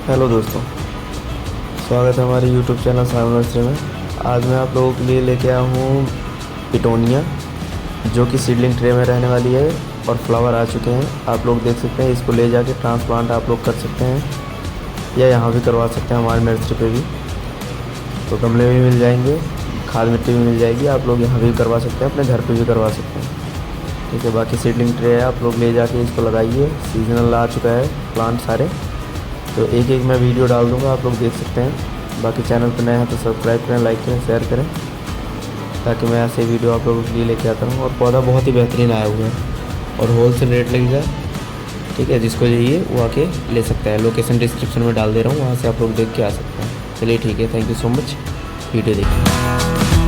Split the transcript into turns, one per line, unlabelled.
Hello दोस्तों, स्वागत है हमारे यूट्यूब चैनल सावन नर्सरी में। आज मैं आप लोगों के लिए लेके आया हूँ पिटोनिया, जो कि सीडलिंग ट्रे में रहने वाली है और फ्लावर आ चुके हैं। आप लोग देख सकते हैं, इसको ले जाके ट्रांसप्लांट आप लोग कर सकते हैं या यहाँ भी करवा सकते हैं हमारी नर्सरी पे भी। तो गमले भी मिल जाएंगे, खाद मिट्टी भी मिल जाएगी, आप लोग यहाँ भी करवा सकते हैं, अपने घर पर भी करवा सकते हैं। ठीक है, बाकी सीडलिंग ट्रे है, आप लोग ले जाके इसको लगाइए। सीजनल आ चुका है प्लांट सारे, तो एक एक मैं वीडियो डाल दूंगा, आप लोग देख सकते हैं। बाकी चैनल पर नए हैं तो सब्सक्राइब करें, लाइक करें, शेयर करें, ताकि मैं ऐसे वीडियो आप लोगों के लिए लेके आता रहूँ। और पौधा बहुत ही बेहतरीन आया हुआ है और होल सेल रेट लगेगा। ठीक है, जिसको चाहिए वो आके ले सकता है। लोकेशन डिस्क्रिप्शन में डाल दे रहा हूँ, वहाँ से आप लोग देख के आ सकते हैं। चलिए ठीक है, thank you so much, video देखिए।